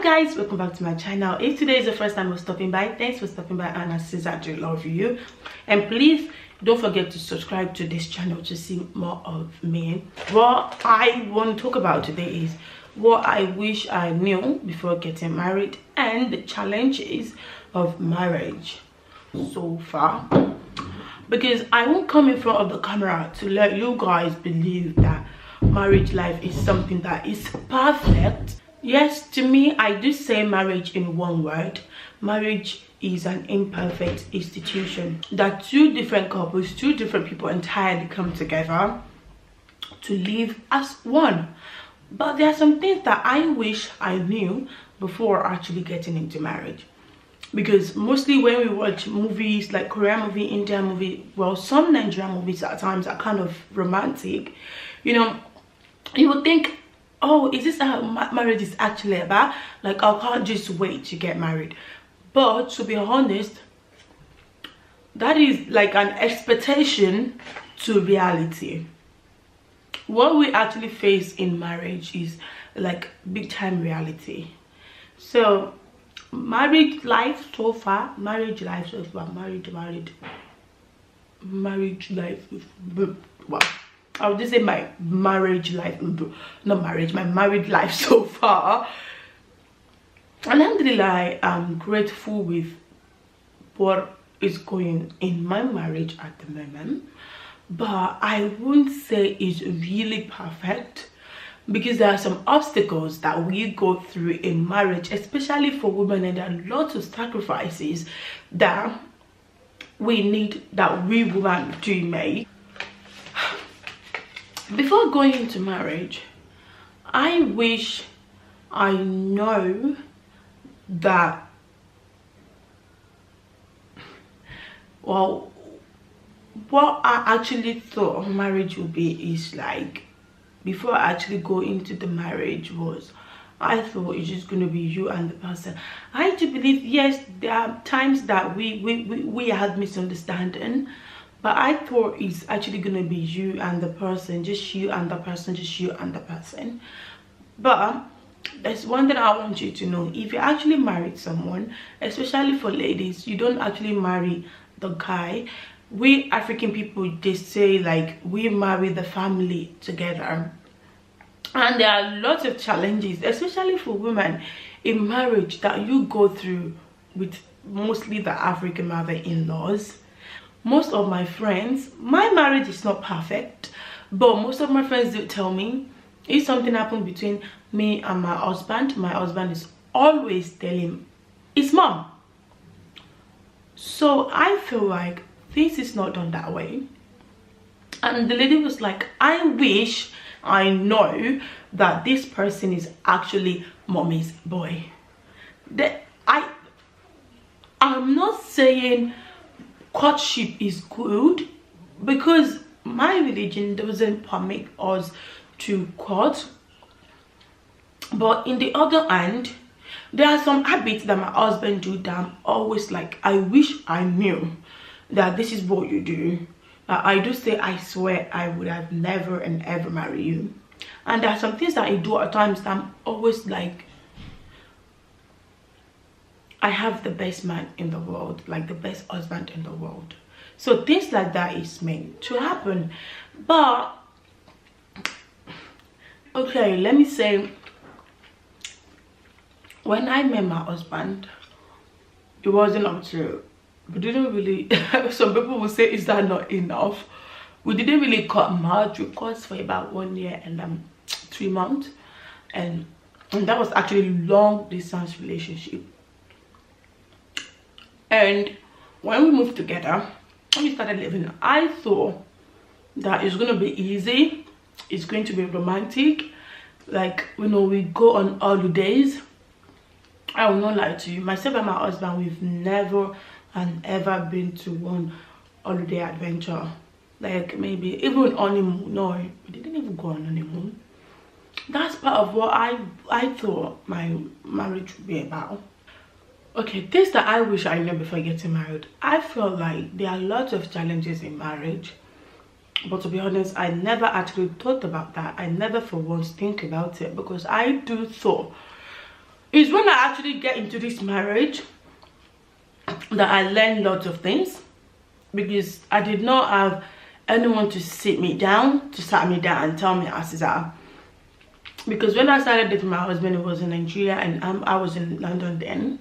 guys, welcome back to my channel. If today is the first time you're stopping by, thanks for stopping by, and I sincerely love you. And please don't forget to subscribe to this channel to see more of me. What I want to talk about today is what I wish I knew before getting married and the challenges of marriage so far, because I won't come in front of the camera to let you guys believe that marriage life is something that is perfect. Yes, to me, I do say marriage in one word. Marriage is an imperfect institution that two different couples, two different people entirely come together to live as one. But there are some things that I wish I knew before actually getting into marriage. Because mostly when we watch movies like Korean movie, Indian movie, well, some Nigerian movies at times are kind of romantic, you know, you would think, oh, is this how marriage is actually about? Like, I can't just wait to get married. But to be honest, that is like an expectation to reality. What we actually face in marriage is like big time reality. So marriage life so far, marriage life, wow, I would just say my marriage life, not marriage, my married life so far. Alhamdulillah, I'm grateful with what is going in my marriage at the moment, but I wouldn't say it's really perfect, because there are some obstacles that we go through in marriage, especially for women, and there are lots of sacrifices that we women do make. Before going into marriage, I wish I know that, well, what I actually thought marriage would be is like, before I actually go into the marriage, was I thought it's just going to be you and the person. I do believe, yes, there are times that we have misunderstanding, but I thought it's actually going to be you and the person, just you and the person, just you and the person. But there's one thing I want you to know. If you actually married someone, especially for ladies, you don't actually marry the guy. We African people, they say like we marry the family together. And there are lots of challenges, especially for women in marriage, that you go through with mostly the African mother-in-laws. Most of my friends, my marriage is not perfect, but most of my friends do tell me if something happened between me and my husband is always telling his mom. So I feel like this is not done that way. And the lady was like, I wish I know that this person is actually mommy's boy. I'm not saying courtship is good, because my religion doesn't permit us to court. But in the other hand, there are some habits that my husband do that I'm always like, I wish I knew that this is what you do. I do say, I swear I would have never and ever married you. And there are some things that I do at times that I'm always like, I have the best man in the world, like the best husband in the world. So things like that is meant to happen. But okay, let me say, when I met my husband, it wasn't up to, we didn't really, some people will say, is that not enough? We didn't really cut much. We cut for about 1 year and 3 months, and that was actually long distance relationship. And when we moved together, when we started living, I thought that it's going to be easy, it's going to be romantic, like, you know, we go on holidays. I will not lie to you, myself and my husband, we've never and ever been to one holiday adventure, like maybe even honeymoon. No, we didn't even go on honeymoon. That's part of what I thought my marriage would be about. Okay, things that I wish I knew before getting married. I feel like there are lots of challenges in marriage, but to be honest, I never actually thought about that. I never for once think about it, because I do thought It's when I actually get into this marriage that I learned lots of things, because I did not have anyone to sit me down, to sat me down and tell me as is are. Because when I started dating my husband, it was in Nigeria and I was in London then.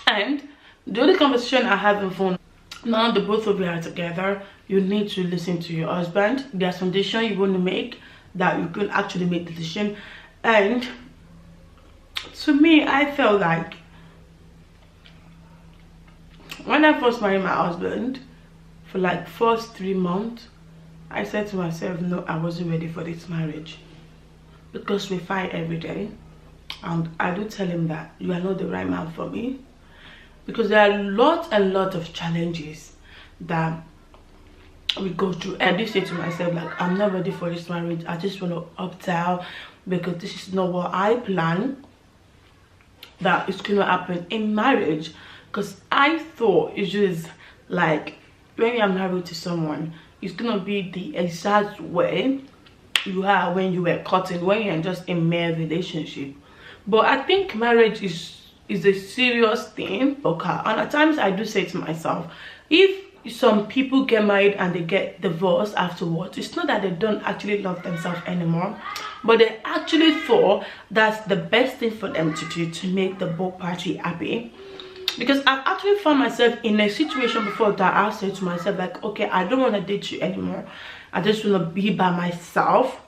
And the only conversation I have on phone, now the both of you are together, you need to listen to your husband. There's some decision you want to make that you can actually make the decision. And to me, I felt like when I first married my husband, for like first 3 months, I said to myself, no, I wasn't ready for this marriage, because we fight every day. And I do tell him that you are not the right man for me, because there are lots and lots of challenges that we go through. And I do say to myself, like, I'm not ready for this marriage. I just want to opt out, because this is not what I plan that is going to happen in marriage. Because I thought it's just like when you are married to someone, it's going to be the exact way you are when you were courting, when you're just in mere relationship. But I think marriage is a serious thing. Okay, and at times I do say to myself, if some people get married and they get divorced afterwards, it's not that they don't actually love themselves anymore, but they actually thought that's the best thing for them to do to make the both party happy. Because I've actually found myself in a situation before that I said to myself, like, okay, I don't want to date you anymore, I just want to be by myself.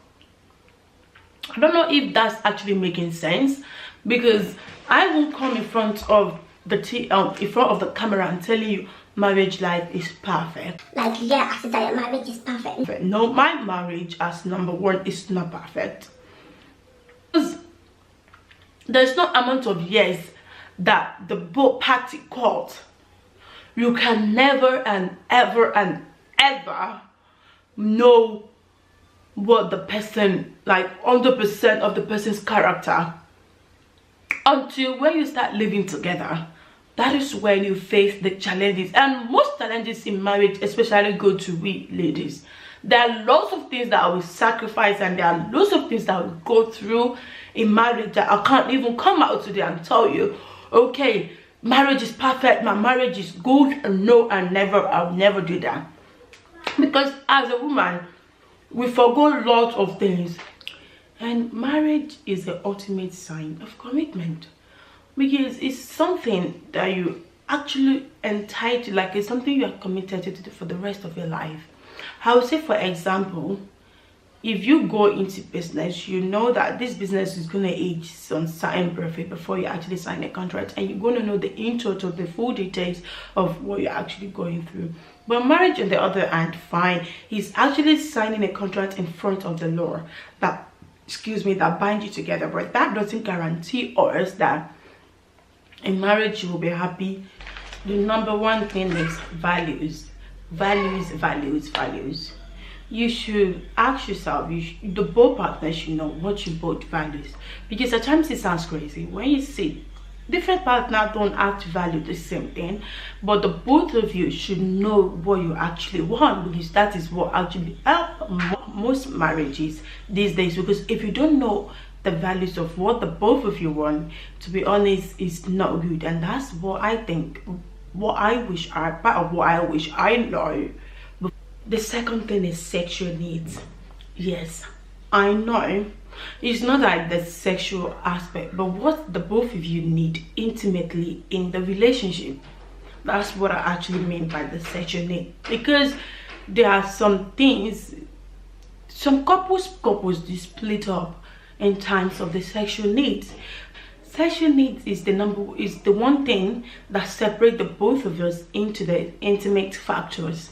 I don't know if that's actually making sense, because I will come in front of the camera and tell you marriage life is perfect. Like, yeah, I said that your marriage is perfect. No, my marriage as number one is not perfect. Because there's no amount of years that the both party caught. You can never and ever know what the person, like 100% of the person's character, until when you start living together. That is when you face the challenges. And most challenges in marriage especially go to we ladies. There are lots of things that I will sacrifice, and there are lots of things that I will go through in marriage that I can't even come out today and tell you, okay, marriage is perfect, my marriage is good. No, I'll never do that. Because as a woman, we forgo lots of things. And marriage is the ultimate sign of commitment, because it's something that you actually entitled, like it's something you are committed to do for the rest of your life. I would say, for example, if you go into business, you know that this business is going to age some certain profit before you actually sign a contract, and you're going to know the in total, the full details of what you're actually going through. But marriage, on the other hand, fine, he's actually signing a contract in front of the law that, that binds you together, but that doesn't guarantee us that in marriage you will be happy. The number one thing is values. You should ask yourself, the both partners should know what you both values. Because at times it sounds crazy when you see different partners don't actually value the same thing, but the both of you should know what you actually want, because that is what actually helps most marriages these days. Because if you don't know the values of what the both of you want, to be honest, is not good. And that's what I think, part of what I wish I know. The second thing is sexual needs. Yes, I know it's not like the sexual aspect, but what the both of you need intimately in the relationship. That's what I actually mean by the sexual need. Because there are some things, some couples they split up in terms of the sexual needs. Sexual needs is the one thing that separates the both of us into the intimate factors.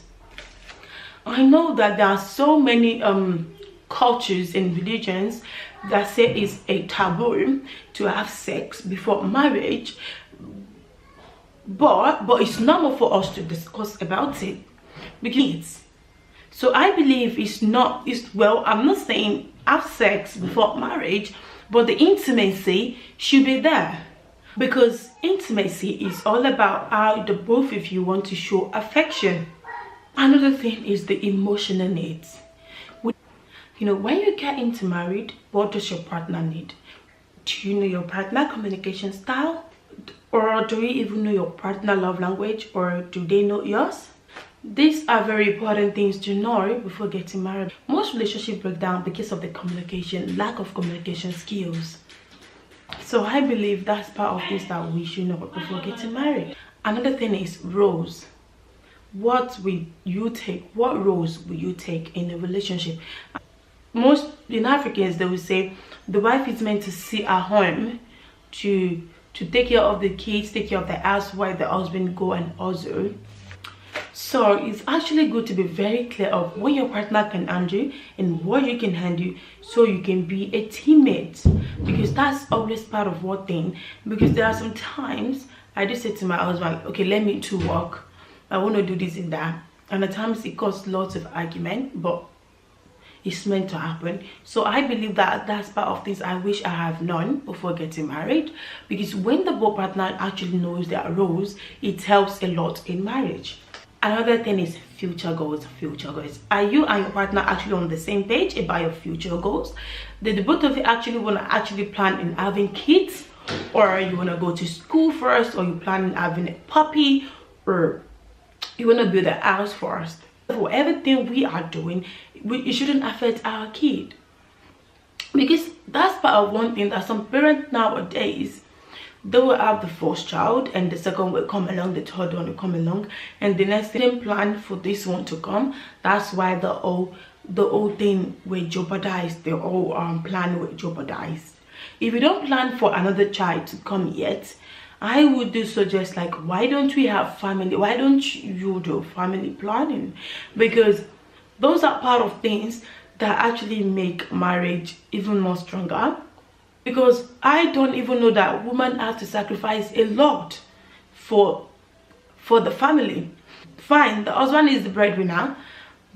I know that there are so many cultures and religions that say it's a taboo to have sex before marriage, but it's normal for us to discuss about it, because so I believe I'm not saying have sex before marriage, but the intimacy should be there, because intimacy is all about how the both of you want to show affection. Another thing is the emotional needs. When you get into marriage, what does your partner need? Do you know your partner communication style? Or do you even know your partner love language, or do they know yours? These are very important things to know before getting married. Most relationships break down because of the communication, lack of communication skills. So I believe that's part of things that we should know before getting married. Another thing is roles. What will you take? What roles will you take in a relationship? Most in Africans, they will say the wife is meant to sit at home to take care of the kids, take care of the house, while the husband go and hustle. So it's actually good to be very clear of what your partner can handle and what you can handle, so you can be a teammate, because that's always part of one thing. Because there are some times I just say to my husband, okay, let me to work, I want to do this and that, and at times it causes lots of argument, but it's meant to happen. So I believe that that's part of things I wish I have known before getting married, because when the both partner actually knows their roles, it helps a lot in marriage. Another thing is future goals. Are you and your partner actually on the same page about your future goals? Did the both of you actually want to actually plan in having kids, or you want to go to school first, or you plan on having a puppy, or you want to build a house first? For everything we are doing, it shouldn't affect our kid, because that's part of one thing that some parents nowadays, they will have the first child and the second will come along, the third one will come along, and the next thing plan for this one to come. That's why the whole thing will jeopardize, the whole plan will jeopardize. If you don't plan for another child to come yet, I would do suggest, like, why don't we have family? Why don't you do family planning? Because those are part of things that actually make marriage even more stronger. Because I don't even know that women have to sacrifice a lot for the family. Fine, the husband is the breadwinner,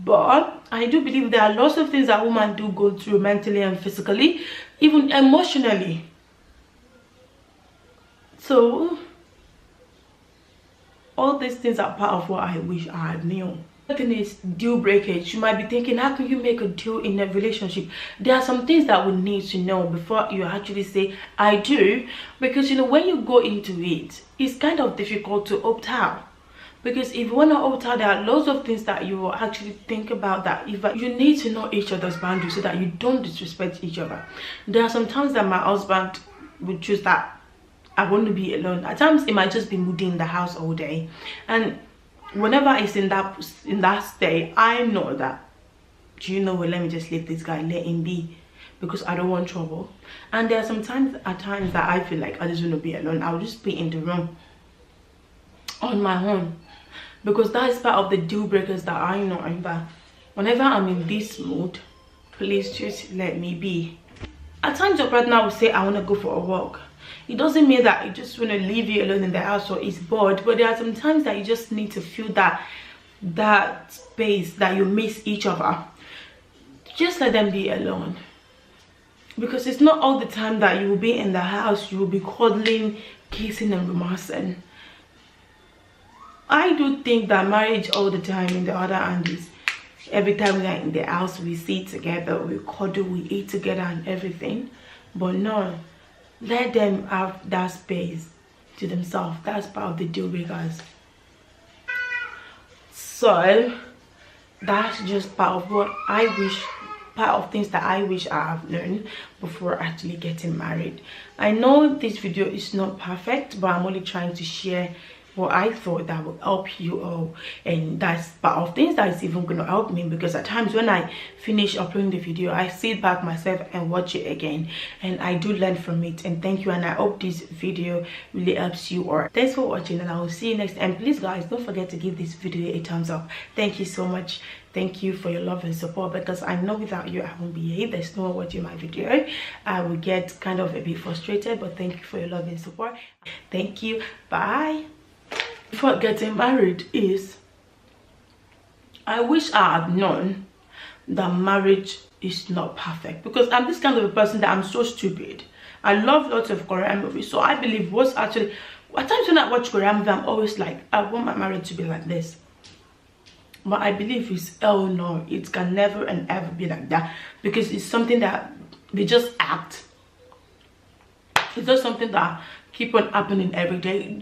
but I do believe there are lots of things that women do go through mentally and physically, even emotionally. So all these things are part of what I wish I knew. The thing is deal breakage. You might be thinking, how can you make a deal in a relationship? There are some things that we need to know before you actually say I do, because you know, when you go into it, it's kind of difficult to opt out. Because if you want to opt out, there are lots of things that you will actually think about, that if you need to know each other's boundaries so that you don't disrespect each other. There are some times that my husband would choose that I want to be alone. At times it might just be moody in the house all day, and whenever it's in that state, I know that, do you know what, let me just leave this guy, let him be, because I don't want trouble. And there are some times that I feel like I just want to be alone. I'll just be in the room on my own, because that is part of the deal breakers that I know, that whenever I'm in this mood, please just let me be. At times your partner will say, I want to go for a walk. It doesn't mean that you just want to leave you alone in the house or it's bored, but there are some times that you just need to feel that space, that you miss each other. Just let them be alone, because it's not all the time that you will be in the house, you will be cuddling, kissing and romancing. I do think that marriage all the time, in the other hand, is every time we are in the house, we sit together, we cuddle, we eat together and everything. But no, let them have that space to themselves. That's part of the deal breakers. So that's just part of what I wish, part of things that I wish I have learned before actually getting married. I know this video is not perfect, but I'm only trying to share what I thought that would help you all, and that's part of things that is even going to help me, because at times when I finish uploading the video, I sit back myself and watch it again, and I do learn from it. And thank you, and I hope this video really helps you. Or thanks for watching, and I will see you next time. Please guys, don't forget to give this video a thumbs up. Thank you so much. Thank you for your love and support, because I know without you I won't be here. There's no one watching my video. I will get kind of a bit frustrated, but thank you for your love and support. Thank you. Bye. Before getting married is, I wish I had known that marriage is not perfect, because I'm this kind of a person that I'm so stupid. I love lots of Korean movies, so I believe what's actually, at times when I watch Korean movies, I'm always like, I want my marriage to be like this. But I believe it's, oh no, it can never and ever be like that, because it's something that they just act. It's just something that keep on happening every day.